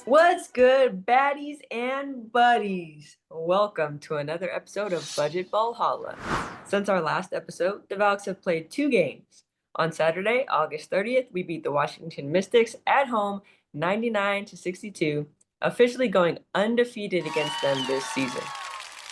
What's good, baddies and buddies? Welcome to another episode of Budget Valhalla. Since our last episode, the Valks have played 2 games. On Saturday, August 30th, we beat the Washington Mystics at home 99-62, officially going undefeated against them this season.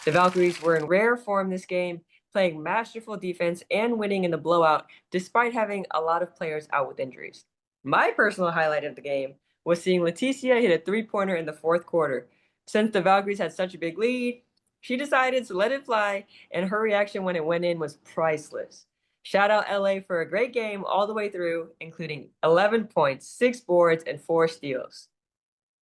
The Valkyries were in rare form this game, playing masterful defense and winning in the blowout despite having a lot of players out with injuries. My personal highlight of the game was seeing Leticia hit a three-pointer in the fourth quarter. Since the Valkyries had such a big lead, she decided to let it fly, and her reaction when it went in was priceless. Shout out LA for a great game all the way through, including 11 points, 6 boards, and 4 steals.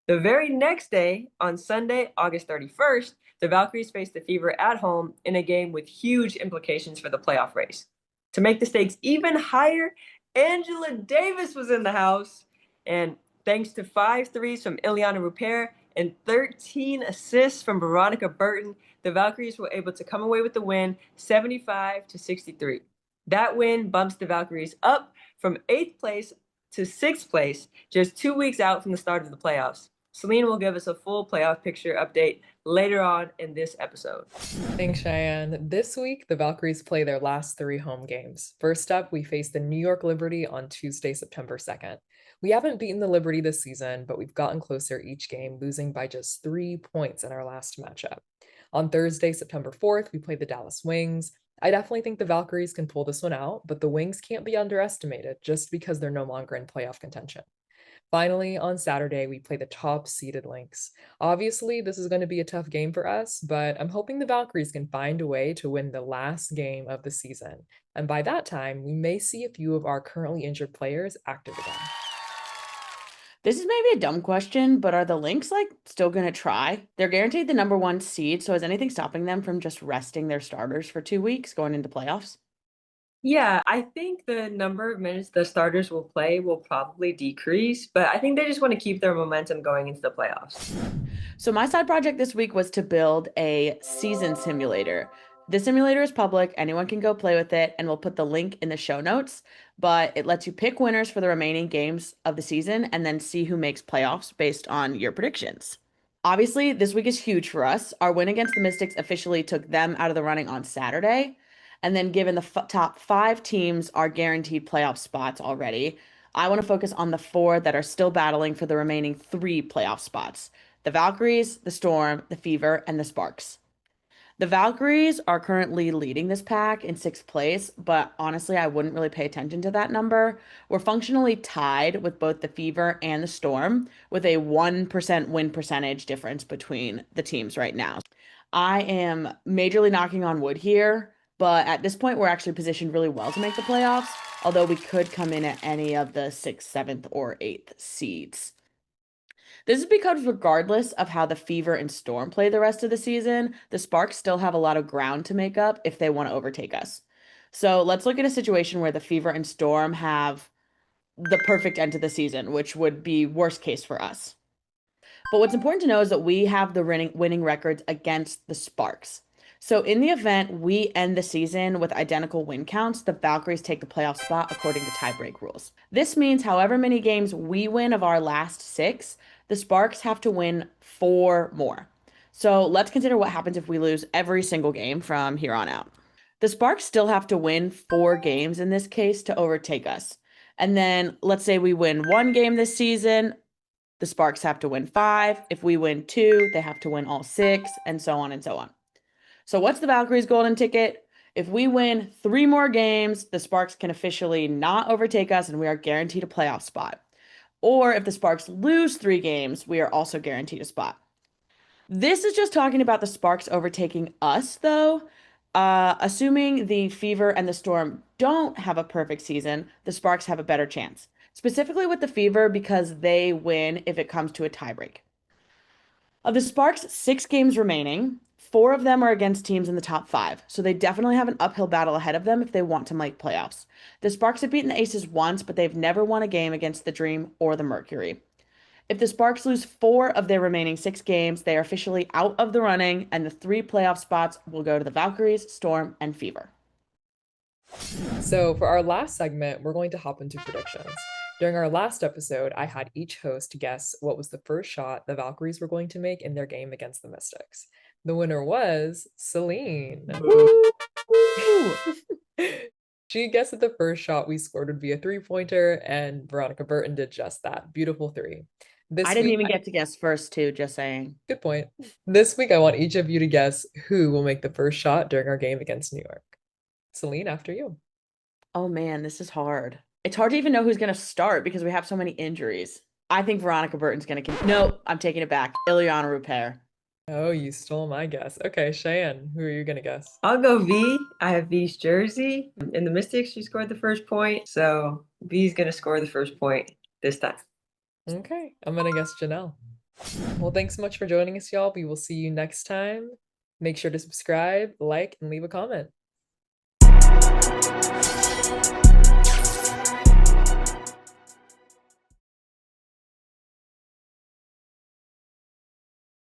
The very next day, on Sunday, August 31st, the Valkyries faced the Fever at home in a game with huge implications for the playoff race. To make the stakes even higher, Angela Davis was in the house, and thanks to 5 threes from Ileana Rupert and 13 assists from Veronica Burton, the Valkyries were able to come away with the win 75-63. That win bumps the Valkyries up from 8th place to 6th place, just 2 weeks out from the start of the playoffs. Celine will give us a full playoff picture update later on in this episode. Thanks, Cheyenne. This week, the Valkyries play their last 3 home games. First up, we face the New York Liberty on Tuesday, September 2nd. We haven't beaten the Liberty this season, but we've gotten closer each game, losing by just 3 points in our last matchup. On Thursday, September 4th, we play the Dallas Wings. I definitely think the Valkyries can pull this one out, but the Wings can't be underestimated just because they're no longer in playoff contention. Finally, on Saturday, we play the top-seeded Lynx. Obviously, this is going to be a tough game for us, but I'm hoping the Valkyries can find a way to win the last game of the season. And by that time, we may see a few of our currently injured players active again. This is maybe a dumb question, but are the Lynx still going to try? They're guaranteed the number 1 seed, so is anything stopping them from just resting their starters for 2 weeks going into playoffs? Yeah, I think the number of minutes the starters will play will probably decrease, but I think they just want to keep their momentum going into the playoffs. So my side project this week was to build a season simulator. The simulator is public, anyone can go play with it, and we'll put the link in the show notes, but it lets you pick winners for the remaining games of the season and then see who makes playoffs based on your predictions. Obviously, this week is huge for us. Our win against the Mystics officially took them out of the running on Saturday. And then given the top 5 teams are guaranteed playoff spots already, I want to focus on the 4 that are still battling for the remaining 3 playoff spots: the Valkyries, the Storm, the Fever, and the Sparks. The Valkyries are currently leading this pack in 6th place, but honestly, I wouldn't really pay attention to that number. We're functionally tied with both the Fever and the Storm, with a 1% win percentage difference between the teams right now. I am majorly knocking on wood here, but at this point, we're actually positioned really well to make the playoffs, although we could come in at any of the 6th, 7th, or 8th seeds. This is because regardless of how the Fever and Storm play the rest of the season, the Sparks still have a lot of ground to make up if they want to overtake us. So let's look at a situation where the Fever and Storm have the perfect end to the season, which would be worst case for us. But what's important to know is that we have the winning records against the Sparks. So in the event we end the season with identical win counts, the Valkyries take the playoff spot according to tiebreak rules. This means however many games we win of our last 6, the Sparks have to win 4 more. So let's consider what happens if we lose every single game from here on out. The Sparks still have to win 4 games in this case to overtake us. And then let's say we win 1 game this season, the Sparks have to win 5. If we win 2, they have to win all 6, and so on and so on. So what's the Valkyries' golden ticket? If we win 3 more games, the Sparks can officially not overtake us and we are guaranteed a playoff spot. Or if the Sparks lose 3 games, we are also guaranteed a spot. This is just talking about the Sparks overtaking us, though. Assuming the Fever and the Storm don't have a perfect season, the Sparks have a better chance. Specifically with the Fever because they win if it comes to a tiebreak. Of the Sparks' 6 games remaining, 4 of them are against teams in the top 5, so they definitely have an uphill battle ahead of them if they want to make playoffs. The Sparks have beaten the Aces once, but they've never won a game against the Dream or the Mercury. If the Sparks lose 4 of their remaining 6 games, they are officially out of the running, and the 3 playoff spots will go to the Valkyries, Storm, and Fever. So for our last segment, we're going to hop into predictions. During our last episode, I had each host guess what was the first shot the Valkyries were going to make in their game against the Mystics. The winner was Celine. Woo! She guessed that the first shot we scored would be a three-pointer, and Veronica Burton did just that. Beautiful three. I This didn't week, even get to guess first, too, just saying. good point. This week, I want each of you to guess who will make the first shot during our game against New York. Celine, after you. Oh man, this is hard. It's hard to even know who's going to start because we have so many injuries. I think Veronica Burton's going to. No, I'm taking it back. Ileana Rupert. Oh, you stole my guess. Okay, Cheyenne, who are you gonna guess? I'll go V. I have V's jersey. In the Mystics, she scored the first point. So V's going to score the first point this time. Okay, I'm gonna guess Janelle. Well, thanks so much for joining us, y'all. We will see you next time. Make sure to subscribe, like, and leave a comment.